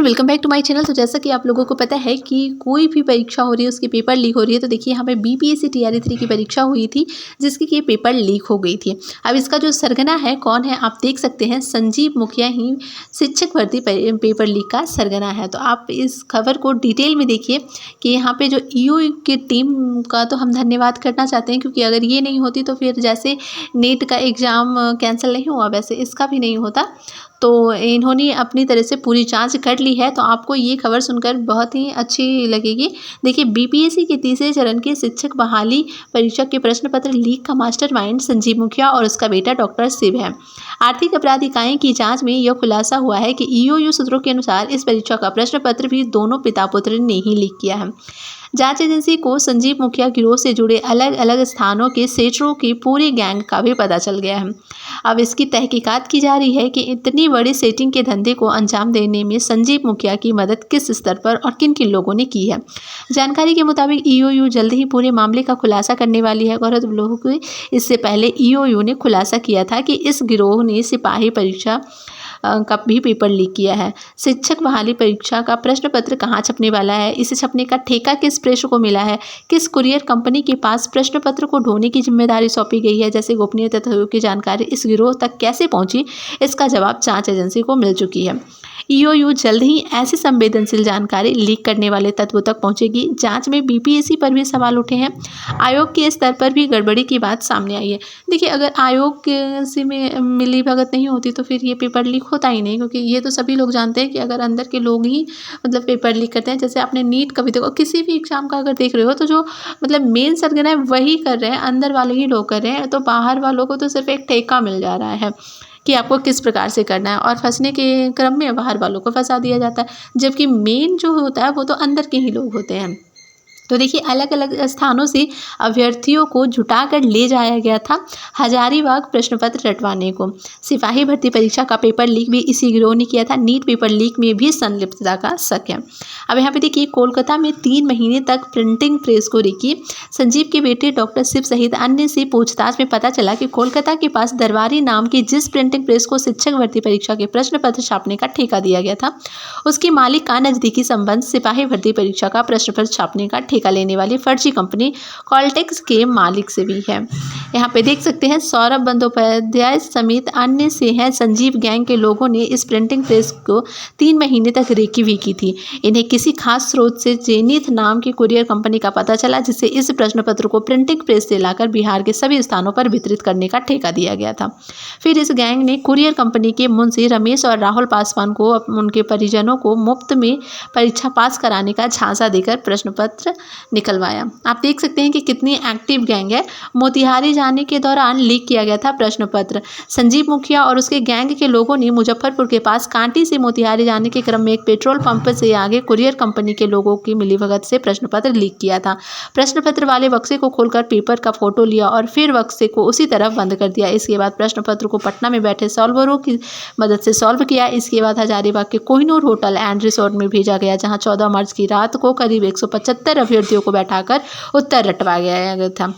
Welcome back to my channel. तो जैसा कि आप लोगों को पता है कि कोई भी परीक्षा हो रही है उसकी पेपर लीक हो रही है। तो देखिए यहाँ पे बीपीएससी टीआरई 3 की परीक्षा हुई थी जिसकी कि पेपर लीक हो गई थी। अब इसका जो सरगना है कौन है आप देख सकते हैं, संजीव मुखिया ही शिक्षक भर्ती पेपर लीक का सरगना है। तो आप इस खबर को डिटेल में देखिए कि यहाँ पे जो ईओ की टीम का तो हम धन्यवाद करना चाहते हैं, क्योंकि अगर ये नहीं होती तो फिर जैसे नेट का एग्ज़ाम कैंसिल नहीं हुआ वैसे इसका भी नहीं होता। तो इन्होंने अपनी तरह से पूरी जांच कर ली है। तो आपको ये खबर सुनकर बहुत ही अच्छी लगेगी। देखिए बीपीएससी के तीसरे चरण के शिक्षक बहाली परीक्षा के प्रश्न पत्र लीक का मास्टरमाइंड संजीव मुखिया और उसका बेटा डॉक्टर शिव है। आर्थिक अपराध इकाई की जांच में यह खुलासा हुआ है कि ईओयू सूत्रों के अनुसार इस परीक्षा का प्रश्न पत्र भी दोनों पिता पुत्र ने ही लीक किया है। जांच एजेंसी को संजीव मुखिया गिरोह से जुड़े अलग अलग स्थानों के सेटरों की पूरी गैंग का भी पता चल गया है। अब इसकी तहकीकात की जा रही है कि इतनी बड़ी सेटिंग के धंधे को अंजाम देने में संजीव मुखिया की मदद किस स्तर पर और किन किन लोगों ने की है। जानकारी के मुताबिक ईओयू जल्द ही पूरे मामले का खुलासा करने वाली है। गौरतलब लोगों को इससे पहले ईओयू ने खुलासा किया था कि इस गिरोह ने सिपाही परीक्षा का भी पेपर लीक किया है। शिक्षक बहाली परीक्षा का प्रश्न पत्र कहाँ छपने वाला है, इसे छपने का ठेका किस प्रेस को मिला है, किस कुरियर कंपनी के पास प्रश्न पत्र को ढोने की जिम्मेदारी सौंपी गई है, जैसे गोपनीय तथ्यों की जानकारी इस गिरोह तक कैसे पहुंची, इसका जवाब जांच एजेंसी को मिल चुकी है। ईओयू जल्द ही ऐसी संवेदनशील जानकारी लीक करने वाले तत्वों तक पहुंचेगी। जांच में बीपीएससी पर भी सवाल उठे हैं। आयोग के स्तर पर भी गड़बड़ी की बात सामने आई है। देखिए अगर आयोग से में मिली भगत नहीं होती तो फिर ये पेपर लीक होता ही नहीं, क्योंकि ये तो सभी लोग जानते हैं कि अगर अंदर के लोग ही मतलब पेपर लीक करते हैं। जैसे आपने नीट का भी देखो, किसी भी एग्जाम का अगर देख रहे हो तो जो मतलब मेन सरगना है वही कर रहे हैं, अंदर वाले ही लोग कर रहे हैं। तो बाहर वालों को तो सिर्फ एक ठेका मिल जा रहा है कि आपको किस प्रकार से करना है, और फंसने के क्रम में बाहर वालों को फंसा दिया जाता है, जबकि मेन जो होता है वो तो अंदर के ही लोग होते हैं। तो देखिए अलग अलग स्थानों से अभ्यर्थियों को जुटाकर ले जाया गया था हजारीबाग प्रश्न पत्र रटवाने को। सिपाही भर्ती परीक्षा का पेपर लीक भी इसी गिरोह ने किया था। नीट पेपर लीक में भी संलिप्तता का शक है। अब यहाँ पे देखिए कोलकाता में 3 महीने तक प्रिंटिंग प्रेस को रेकी। संजीव के बेटे डॉक्टर शिव सहित अन्य से पूछताछ में पता चला कि कोलकाता के पास दरबारी नाम की जिस प्रिंटिंग प्रेस को शिक्षक भर्ती परीक्षा के प्रश्न पत्र छापने का ठेका दिया गया था, उसके मालिक का नजदीकी संबंध सिपाही भर्ती परीक्षा का प्रश्न पत्र छापने का ठेका लेने वाली फर्जी कंपनी कॉलटेक्स के मालिक से भी है। यहाँ पे देख सकते हैं सौरभ बंदोपाध्याय समेत अन्य से हैं संजीव गैंग के लोगों ने इस प्रिंटिंग प्रेस को 3 महीने तक रेकी भी की थी। इन्हें किसी खास स्रोत से जेनिथ नाम की कुरियर कंपनी का पता चला, जिससे इस प्रश्न पत्र को प्रिंटिंग प्रेस से लाकर बिहार के सभी स्थानों पर वितरित करने का ठेका दिया गया था। फिर इस गैंग ने कुरियर कंपनी के मुंशी रमेश और राहुल पासवान को उनके परिजनों को मुफ्त में परीक्षा पास कराने का झांसा देकर प्रश्न पत्र निकलवाया। आप देख सकते हैं कि कितनी एक्टिव गैंग है। मोतिहारी जाने के दौरान लीक किया गया था प्रश्न पत्र। संजीव मुखिया और उसके गैंग के लोगों ने मुजफ्फरपुर के पास कांटी से मोतिहारी जाने के क्रम में एक पेट्रोल पंप से आगे कुरियर कंपनी के लोगों की मिलीभगत से प्रश्न पत्र लीक किया था। प्रश्न पत्र वाले बक्से को खोलकर पेपर का फोटो लिया और फिर बक्से को उसी तरफ बंद कर दिया। इसके बाद प्रश्न पत्र को पटना में बैठे सॉल्वरों की मदद से सॉल्व किया। इसके बाद हजारीबाग के कोहिनूर होटल एंड रिसोर्ट में भेजा गया, जहां 14 मार्च की रात को करीब 175 अभ्यर्थियों को बैठाकर उत्तर रटवा गया था।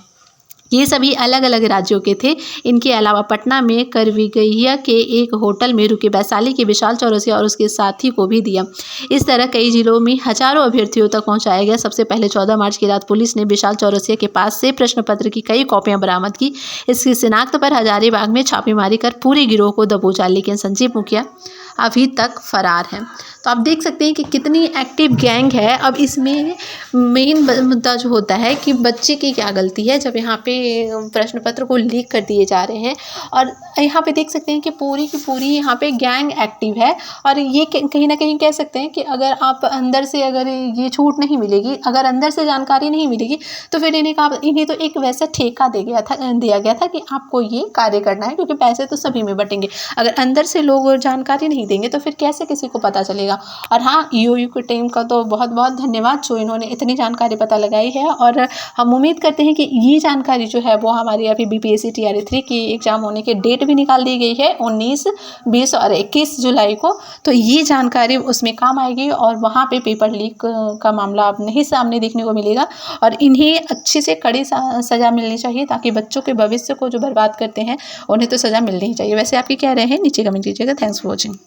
ये सभी अलग अलग राज्यों के थे। इनके अलावा पटना में करविगैया के एक होटल में रुके वैशाली के विशाल चौरसिया और उसके साथी को भी दिया। इस तरह कई जिलों में हजारों अभ्यर्थियों तक पहुंचाया गया। सबसे पहले 14 मार्च की रात पुलिस ने विशाल चौरसिया के पास से प्रश्न पत्र की कई कॉपियां बरामद की। इसकी शिनाख्त पर हजारीबाग में छापेमारी कर पूरे गिरोह को दबोचा, लेकिन संजीव मुखिया अभी तक फरार है। तो आप देख सकते हैं कि कितनी एक्टिव गैंग है। अब इसमें मेन मुद्दा जो होता है कि बच्चे की क्या गलती है जब यहाँ पे प्रश्न पत्र को लीक कर दिए जा रहे हैं। और यहाँ पे देख सकते हैं कि पूरी की पूरी यहाँ पे गैंग एक्टिव है। और ये कहीं ना कहीं कह सकते हैं कि अगर आप अंदर से अगर ये छूट नहीं मिलेगी, अगर अंदर से जानकारी नहीं मिलेगी, तो फिर इन्हें तो एक वैसा ठेका दिया गया था कि आपको ये कार्य करना है, क्योंकि पैसे तो सभी में बटेंगे। अगर अंदर से लोग जानकारी नहीं देंगे तो फिर कैसे किसी को पता चलेगा। और हाँ, ईओयू की टीम का तो बहुत बहुत धन्यवाद जो इन्होंने इतनी जानकारी पता लगाई है। और हम उम्मीद करते हैं कि ये जानकारी जो है वो हमारी अभी बीपीएससी टीआरई 3 की एग्जाम होने की डेट भी निकाल दी गई है 19, 20 और 21 जुलाई को। तो ये जानकारी उसमें काम आएगी और वहाँ पे पेपर लीक का मामला अब नहीं सामने देखने को मिलेगा। और इन्हें अच्छे से कड़ी सज़ा मिलनी चाहिए, ताकि बच्चों के भविष्य को जो बर्बाद करते हैं उन्हें तो सज़ा मिलनी ही चाहिए। वैसे आपकी क्या राय है नीचे कमेंट कीजिएगा। Thanks for watching.